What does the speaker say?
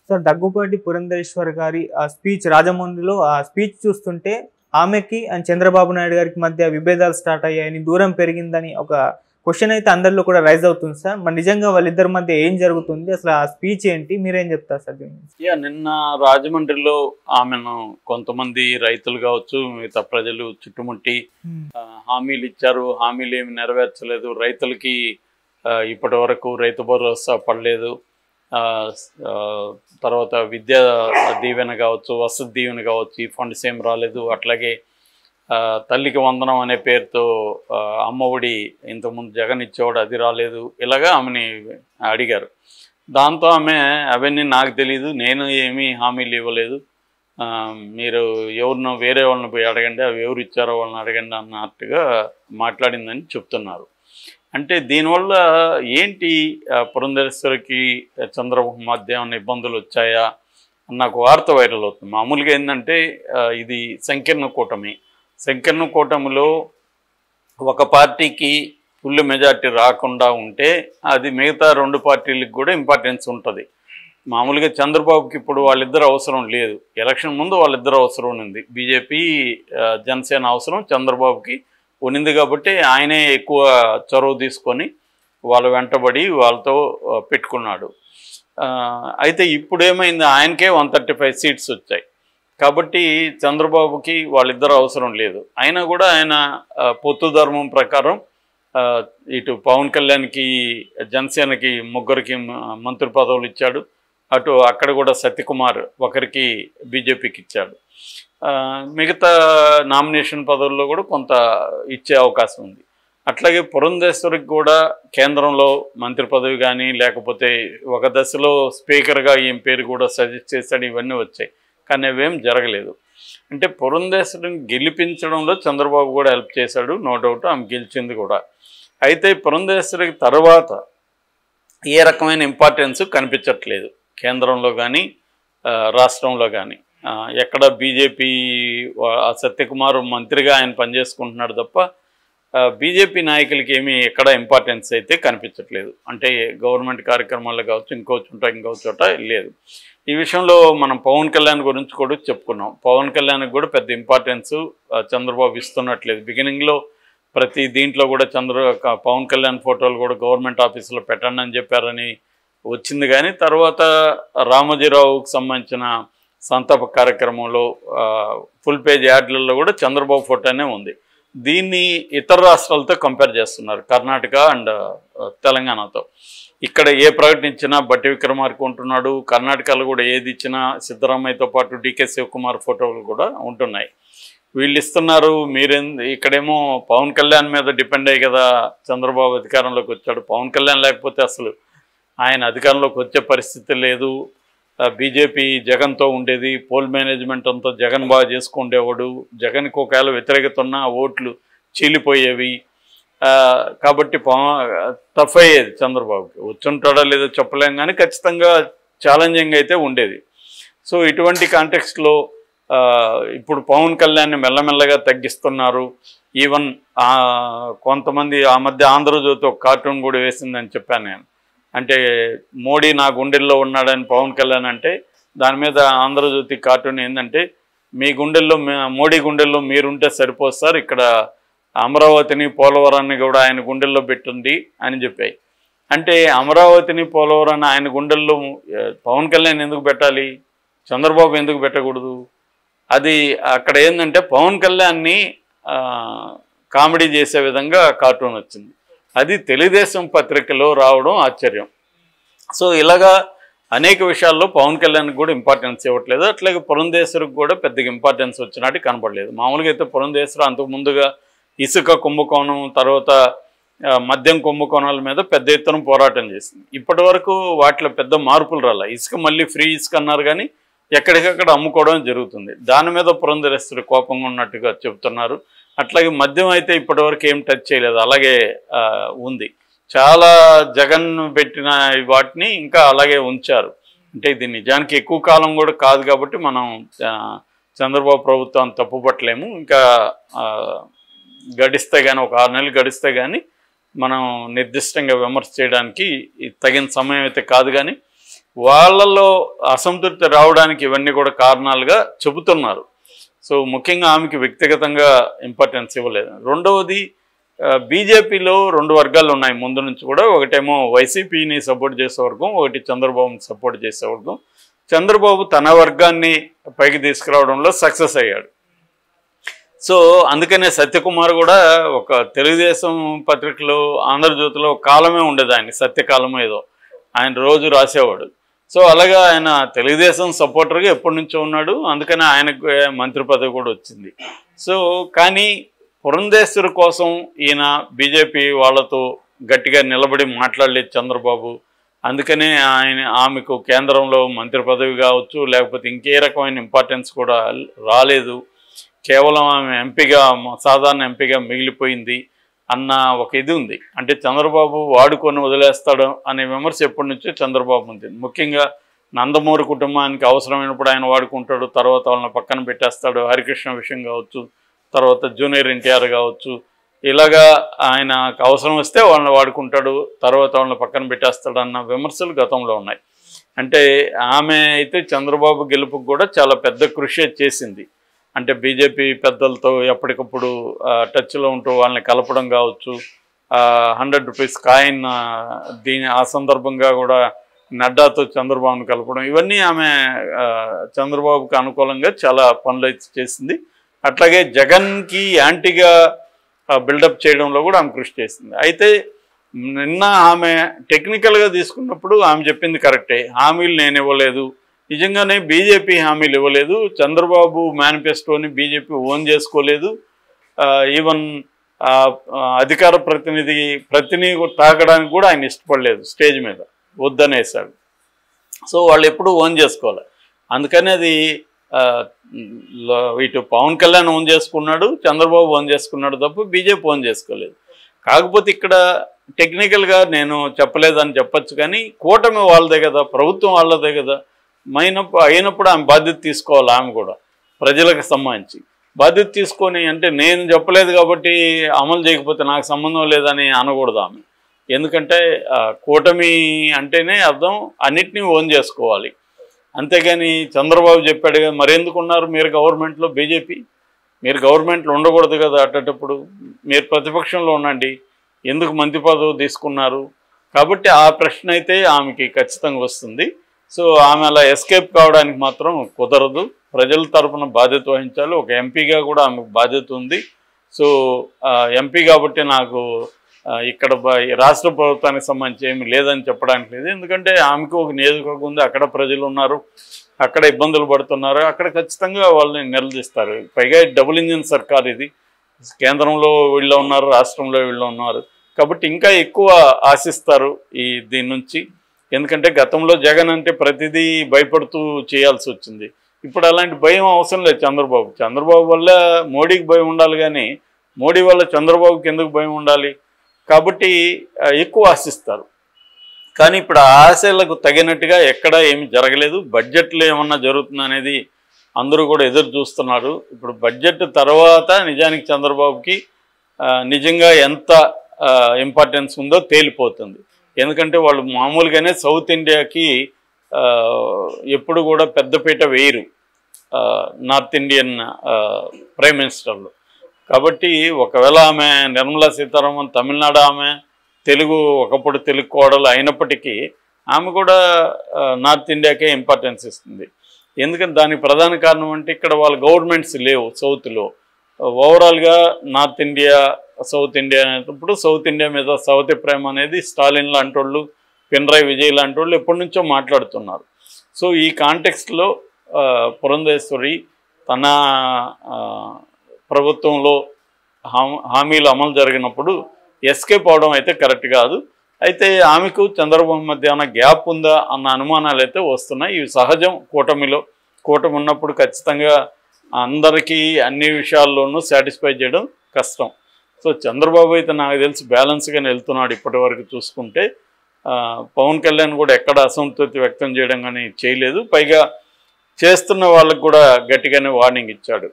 So Daggubati Purandeswari గారి ఆ speech రాజమండ్రిలో ఆ స్పీచ్ చూస్తుంటే ఆమెకి అండ్ చంద్రబాబు నాయుడు గారికి మధ్య విభేదాలు స్టార్ట్ అయ్యాయని, దూరం పెరిగిందని ఒక క్వశ్చన్ అయితే అందరిలో కూడా రైజ్ అవుతుంది సార్. మరి నిజంగా వాళ్ళిద్దరి మధ్య ఏం జరుగుతుంది, అసలు ఆ స్పీచ్ ఏంటి, మీరేం చెప్తారు సార్ దీని గురించి? నిన్న రాజమండ్రిలో ఆమెను కొంతమంది రైతులు కావచ్చు, మిగతా ప్రజలు చుట్టుముట్టి హామీలు ఇచ్చారు, హామీలు ఏమి నెరవేర్చలేదు, రైతులకి ఇప్పటి వరకు రైతు భరోసా పడలేదు, తర్వాత విద్యా దీవెన కావచ్చు, వసతి దీవెన కావచ్చు, ఈ ఫండ్స్ ఏం రాలేదు, అట్లాగే తల్లికి వందనం అనే పేరుతో అమ్మఒడి ఇంతకుముందు జగన్ ఇచ్చేవాడు, అది రాలేదు, ఇలాగా ఆమెని అడిగారు. దాంతో ఆమె అవన్నీ నాకు తెలీదు, నేను ఏమీ హామీలు ఇవ్వలేదు, మీరు ఎవరినో వేరే వాళ్ళని పోయి అడగండి, అవి ఎవరు ఇచ్చారో వాళ్ళని అడగండి అన్నట్టుగా మాట్లాడిందని చెప్తున్నారు. అంటే దీనివల్ల ఏంటి, పురంధరేశ్వరికి చంద్రబాబు మధ్య ఏమైనా ఇబ్బందులు వచ్చాయా అన్న ఒక వార్త వైరల్ అవుతుంది. మామూలుగా ఏంటంటే ఇది సంకీర్ణ కూటమి. సంకీర్ణ కూటమిలో ఒక పార్టీకి ఫుల్ మెజార్టీ రాకుండా ఉంటే అది మిగతా రెండు పార్టీలకు కూడా ఇంపార్టెన్స్ ఉంటుంది. మామూలుగా చంద్రబాబుకి ఇప్పుడు వాళ్ళిద్దరు అవసరం లేదు, ఎలక్షన్ ముందు వాళ్ళిద్దరు అవసరం ఉంది. బీజేపీ జనసేన అవసరం చంద్రబాబుకి ఉన్నింది కాబట్టి ఆయనే ఎక్కువ చొరవ తీసుకొని వాళ్ళ వెంటబడి వాళ్ళతో పెట్టుకున్నాడు. అయితే ఇప్పుడు ఏమైంది, ఆయనకే 135 సీట్స్ వచ్చాయి కాబట్టి చంద్రబాబుకి వాళ్ళిద్దరు అవసరం లేదు. అయినా కూడా ఆయన పొత్తు ధర్మం ప్రకారం ఇటు పవన్ కళ్యాణ్కి జనసేనకి ముగ్గురికి మంత్రి పదవులు ఇచ్చాడు, అటు అక్కడ కూడా సత్యకుమార్ ఒకరికి బీజేపీకి ఇచ్చాడు. మిగతా నామినేషన్ పదవుల్లో కూడా కొంత ఇచ్చే అవకాశం ఉంది. అట్లాగే పురంధేశ్వరికి కూడా కేంద్రంలో మంత్రి పదవి కానీ లేకపోతే ఒక దశలో స్పీకర్గా ఈయన పేరు కూడా సజెస్ట్ చేశాడు, ఇవన్నీ వచ్చాయి, కానీ అవేం జరగలేదు. అంటే పురంధేశ్వరిని గెలిపించడంలో చంద్రబాబు కూడా హెల్ప్ చేశాడు, నో డౌట్, ఆమె గెలిచింది కూడా. అయితే పురంధేశ్వరికి తర్వాత ఏ రకమైన ఇంపార్టెన్స్ కనిపించట్లేదు కేంద్రంలో కానీ రాష్ట్రంలో కానీ. ఎక్కడ బీజేపీ సత్యకుమార్ మంత్రిగా ఆయన పనిచేసుకుంటున్నాడు తప్ప బీజేపీ నాయకులకి ఏమీ ఎక్కడ ఇంపార్టెన్స్ అయితే కనిపించట్లేదు. అంటే గవర్నమెంట్ కార్యక్రమాల్లో కావచ్చు, ఇంకో చోట లేదు. ఈ విషయంలో మనం పవన్ కళ్యాణ్ గురించి కూడా చెప్పుకున్నాం. పవన్ కళ్యాణ్కి కూడా పెద్ద ఇంపార్టెన్స్ చంద్రబాబు ఇస్తున్నట్లేదు. బిగినింగ్లో ప్రతి దీంట్లో కూడా పవన్ కళ్యాణ్ ఫోటోలు కూడా గవర్నమెంట్ ఆఫీసులో పెట్టండి అని చెప్పారని వచ్చింది, కానీ తర్వాత రామోజీరావుకి సంబంధించిన సంతాప కార్యక్రమంలో ఫుల్ పేజ్ యాడ్లలో కూడా చంద్రబాబు ఫోటోనే ఉంది. దీన్ని ఇతర రాష్ట్రాలతో కంపేర్ చేస్తున్నారు, కర్ణాటక అండ్ తెలంగాణతో. ఇక్కడ ఏ ప్రకటించినా బట్టి విక్రమార్క ఉంటున్నాడు, కర్ణాటకలో కూడా ఏది ఇచ్చినా సిద్ధరామయ్యతో పాటు డీకే శివకుమార్ ఫోటోలు కూడా ఉంటున్నాయి. వీళ్ళు ఇస్తున్నారు, ఇక్కడేమో పవన్ కళ్యాణ్ మీద డిపెండ్ అయ్యి కదా చంద్రబాబు అధికారంలోకి వచ్చాడు. పవన్ కళ్యాణ్ లేకపోతే అసలు ఆయన అధికారంలోకి వచ్చే పరిస్థితి లేదు. బీజేపీ జగన్తో ఉండేది, పోల్ మేనేజ్మెంట్ అంతా జగన్ బాగా చేసుకుండేవాడు, జగన్కి ఒకవేళ వ్యతిరేకత ఉన్న ఓట్లు చీలిపోయేవి. కాబట్టి టఫ్ అయ్యేది చంద్రబాబుకి. వచ్చుంటాడో లేదో చెప్పలేం, కానీ ఖచ్చితంగా ఛాలెంజింగ్ అయితే ఉండేది. సో ఇటువంటి కాంటెక్స్ట్లో ఇప్పుడు పవన్ కళ్యాణ్ని మెల్లమెల్లగా తగ్గిస్తున్నారు. ఈవెన్ కొంతమంది ఆ మధ్య ఆంధ్రజ్యోతి ఒక కార్టూన్ కూడా వేసిందని చెప్పాను నేను. అంటే మోడీ నా గుండెల్లో ఉన్నాడని పవన్ కళ్యాణ్ అంటే దాని మీద ఆంధ్రజ్యోతి కార్టూన్ ఏంటంటే, మీ గుండెల్లో మోడీ గుండెల్లో మీరుంటే సరిపోదు సార్, ఇక్కడ అమరావతిని పోలవరాన్ని కూడా ఆయన గుండెల్లో పెట్టండి అని చెప్పాయి. అంటే అమరావతిని పోలవరాన్ని ఆయన గుండెల్లో పవన్ కళ్యాణ్ ఎందుకు పెట్టాలి, చంద్రబాబు ఎందుకు పెట్టకూడదు? అది అక్కడ ఏంటంటే పవన్ కళ్యాణ్ని కామెడీ చేసే విధంగా కార్టూన్ వచ్చింది. అది తెలుగుదేశం పత్రికలో రావడం ఆశ్చర్యం. సో ఇలాగా అనేక విషయాల్లో పవన్ కళ్యాణ్కి కూడా ఇంపార్టెన్స్ ఇవ్వట్లేదు. అట్లాగే పురంధేశ్వరికి కూడా పెద్దగా ఇంపార్టెన్స్ వచ్చినట్టు కనపడలేదు. మామూలుగా అయితే పురంధేశ్వరి అంతకు ముందుగా ఇసుక కుంభకోణం, తర్వాత మద్యం కుంభకోణాల మీద పెద్ద ఎత్తున పోరాటం చేసింది. ఇప్పటి వరకు వాటిలో పెద్ద మార్పులు రాలే. ఇసుక మళ్ళీ ఫ్రీ ఇసుక అన్నారు, కానీ ఎక్కడికక్కడ అమ్ముకోవడం జరుగుతుంది. దాని మీద పురంధరేశ్వరి కోపంగా ఉన్నట్టుగా చెబుతున్నారు. అట్లాగే మద్యం అయితే ఇప్పటివరకు ఏం టచ్ చేయలేదు, అలాగే ఉంది. చాలా జగన్ పెట్టిన వాటిని ఇంకా అలాగే ఉంచారు. అంటే ఇది నిజానికి ఎక్కువ కాలం కూడా కాదు కాబట్టి మనం చంద్రబాబు ప్రభుత్వాన్ని తప్పుపట్టలేము. ఇంకా గడిస్తే కానీ ఒక 6 నెలలు గడిస్తే కానీ మనం నిర్దిష్టంగా విమర్శ చేయడానికి తగిన సమయం అయితే కాదు. కానీ వాళ్ళలో అసంతృప్తి రావడానికి ఇవన్నీ కూడా కారణాలుగా చెబుతున్నారు. సో ముఖ్యంగా ఆమెకి వ్యక్తిగతంగా ఇంపార్టెన్స్ ఇవ్వలేదు. రెండవది బీజేపీలో 2 వర్గాలు ఉన్నాయి ముందు నుంచి కూడా. ఒకటేమో వైసీపీని సపోర్ట్ చేసే వర్గం, ఒకటి చంద్రబాబుని సపోర్ట్ చేసే వర్గం. చంద్రబాబు తన వర్గాన్ని పైకి తీసుకురావడంలో సక్సెస్ అయ్యాడు. సో అందుకనే సత్యకుమార్ కూడా ఒక తెలుగుదేశం పత్రికలో ఆంధ్రజ్యోతిలో కాలమే ఉండేది, ఆయన సత్యకాలం ఏదో ఆయన రోజు రాసేవాడు. సో అలాగా ఆయన తెలుగుదేశం సపోర్టర్గా ఎప్పటి నుంచో ఉన్నాడు, అందుకనే ఆయనకు మంత్రి పదవి కూడా వచ్చింది. సో కానీ పురంధేశ్వరి కోసం ఈయన బీజేపీ వాళ్ళతో గట్టిగా నిలబడి మాట్లాడలేదు చంద్రబాబు. అందుకనే ఆమెకు కేంద్రంలో మంత్రి పదవి కావచ్చు, లేకపోతే ఇంకే రకమైన ఇంపార్టెన్స్ కూడా రాలేదు. కేవలం ఆమె ఎంపీగా, సాధారణ ఎంపీగా మిగిలిపోయింది అన్న ఒక ఇది ఉంది. అంటే చంద్రబాబు వాడుకొని వదిలేస్తాడు అనే విమర్శ ఎప్పటి నుంచో చంద్రబాబు ఉంది. ముఖ్యంగా నందమూరి కుటుంబానికి అవసరమైనప్పుడు ఆయన వాడుకుంటాడు, తర్వాత వాళ్ళని పక్కన పెట్టేస్తాడు. హరికృష్ణ విషయం కావచ్చు, తర్వాత జూనియర్ ఎన్టీఆర్ కావచ్చు, ఇలాగా ఆయనకు అవసరం వస్తే వాళ్ళని వాడుకుంటాడు, తర్వాత వాళ్ళని పక్కన పెట్టేస్తాడు అన్న విమర్శలు గతంలో ఉన్నాయి. అంటే ఆమె అయితే చంద్రబాబు గెలుపుకు కూడా చాలా పెద్ద కృషి చేసింది. అంటే బీజేపీ పెద్దలతో ఎప్పటికప్పుడు టచ్లో ఉంటూ వాళ్ళని కలపడం కావచ్చు, 100 రూపీస్ కాయిన్ ఆ సందర్భంగా కూడా నడ్డాతో చంద్రబాబును కలపడం, ఇవన్నీ ఆమె చంద్రబాబుకు అనుకూలంగా చాలా పనులు అయితే చేసింది. అట్లాగే జగన్కి యాంటీగా బిల్డప్ చేయడంలో కూడా ఆమె కృషి చేసింది. అయితే నిన్న ఆమె టెక్నికల్గా తీసుకున్నప్పుడు ఆమె చెప్పింది కరెక్టే, హామీలు నేను ఇవ్వలేదు, నిజంగానే బీజేపీ హామీలు ఇవ్వలేదు, చంద్రబాబు మేనిఫెస్టోని బీజేపీ ఓన్ చేసుకోలేదు, ఈవెన్ అధికార ప్రతినిధి తాకడానికి కూడా ఆయన ఇష్టపడలేదు, స్టేజ్ మీద వద్దనేసాడు. సో వాళ్ళు ఎప్పుడూ ఓన్ చేసుకోవాలి. అందుకని అది ఇటు పవన్ కళ్యాణ్ ఓన్ చేసుకున్నాడు, చంద్రబాబు ఓన్ చేసుకున్నాడు తప్ప బీజేపీ ఓన్ చేసుకోలేదు. కాకపోతే ఇక్కడ టెక్నికల్గా నేను చెప్పలేదని చెప్పచ్చు, కానీ కూటమి వాళ్ళదే కదా, ప్రభుత్వం వాళ్ళదే కదా, అయినప్పుడు ఆమె బాధ్యత తీసుకోవాలి. ఆమె కూడా ప్రజలకు సంబంధించి బాధ్యత తీసుకొని, అంటే నేను చెప్పలేదు కాబట్టి అమలు చేయకపోతే నాకు సంబంధం లేదని అనకూడదు ఆమె. ఎందుకంటే కూటమి అంటేనే అర్థం అన్నిటినీ ఓన్ చేసుకోవాలి. అంతేగాని చంద్రబాబు చెప్పాడు కదా, మరెందుకున్నారు మీరు గవర్నమెంట్లో, బీజేపీ మీరు గవర్నమెంట్లో ఉండకూడదు కదా, అట్టేటప్పుడు మీరు ప్రతిపక్షంలో ఉండండి, ఎందుకు మంత్రి పదవి తీసుకున్నారు? కాబట్టి ఆ ప్రశ్న అయితే ఆమెకి ఖచ్చితంగా వస్తుంది. సో ఆమె అలా ఎస్కేప్ కావడానికి మాత్రం కుదరదు. ప్రజల తరఫున బాధ్యత వహించాలి. ఒక ఎంపీగా కూడా ఆమెకు బాధ్యత ఉంది. సో ఎంపీ కాబట్టి నాకు ఇక్కడ రాష్ట్ర ప్రభుత్వానికి సంబంధించి ఏమి లేదని చెప్పడానికి లేదు. ఎందుకంటే ఆమెకు ఒక నియోజకవర్గం ఉంది, అక్కడ ప్రజలు ఉన్నారు, అక్కడ ఇబ్బందులు పడుతున్నారు, అక్కడ ఖచ్చితంగా వాళ్ళని నిలదీస్తారు. పైగా డబుల్ ఇంజిన్ సర్కార్ ఇది, కేంద్రంలో వీళ్ళు ఉన్నారు, రాష్ట్రంలో వీళ్ళు ఉన్నారు, కాబట్టి ఇంకా ఎక్కువ ఆశిస్తారు దీని నుంచి. ఎందుకంటే గతంలో జగన్ అంటే ప్రతిదీ భయపడుతూ చేయాల్సి వచ్చింది. ఇప్పుడు అలాంటి భయం అవసరం లేదు చంద్రబాబు వల్ల మోడీకి భయం ఉండాలి, కానీ మోడీ వల్ల చంద్రబాబుకి ఎందుకు భయం ఉండాలి? కాబట్టి ఎక్కువ ఆశిస్తారు. కానీ ఇప్పుడు ఆ ఆశలకు తగినట్టుగా ఎక్కడా ఏమి జరగలేదు. బడ్జెట్లో ఏమన్నా జరుగుతుంది అనేది అందరూ కూడా ఎదురు చూస్తున్నారు. ఇప్పుడు బడ్జెట్ తర్వాత నిజానికి చంద్రబాబుకి నిజంగా ఎంత ఇంపార్టెన్స్ ఉందో తేలిపోతుంది. ఎందుకంటే వాళ్ళు మామూలుగానే సౌత్ ఇండియాకి ఎప్పుడు కూడా పెద్దపీట వేయరు నార్త్ ఇండియన్ ప్రైమ్ మినిస్టర్లు. కాబట్టి ఒకవేళ ఆమె నిర్మలా సీతారామన్ తమిళనాడు ఆమె, ఒకప్పుడు తెలుగు కోడలు అయినప్పటికీ ఆమె కూడా నార్త్ ఇండియాకే ఇంపార్టెన్స్ ఇస్తుంది. ఎందుకంటే దానికి ప్రధాన కారణం అంటే ఇక్కడ వాళ్ళ గవర్నమెంట్స్ లేవు సౌత్లో. ఓవరాల్గా నార్త్ ఇండియా సౌత్ ఇండియా అనేటప్పుడు సౌత్ ఇండియా మీద సౌత్ ప్రేమ అనేది స్టాలిన్ లాంటి వాళ్ళు, పినరాయి విజయ్ లాంటి వాళ్ళు ఎప్పటి నుంచో మాట్లాడుతున్నారు. సో ఈ కాంటెక్స్ట్లో పురంధేశ్వరి తన ప్రభుత్వంలో హామీలు అమలు జరిగినప్పుడు ఎస్కేప్ అవడం అయితే కరెక్ట్ కాదు. అయితే ఆమెకు చంద్రబాబు మధ్య ఏమైనా గ్యాప్ ఉందా అన్న అనుమానాలు అయితే వస్తున్నాయి. ఇవి సహజం. కూటమి ఉన్నప్పుడు ఖచ్చితంగా అందరికీ అన్ని విషయాల్లోనూ సాటిస్ఫై చేయడం కష్టం. సో చంద్రబాబు అయితే నాకు తెలిసి బ్యాలెన్స్గానే వెళ్తున్నాడు ఇప్పటి వరకు చూసుకుంటే. పవన్ కళ్యాణ్ కూడా ఎక్కడ అసంతృప్తి వ్యక్తం చేయడం కానీ చేయలేదు. పైగా చేస్తున్న వాళ్ళకు కూడా గట్టిగానే వార్నింగ్ ఇచ్చాడు.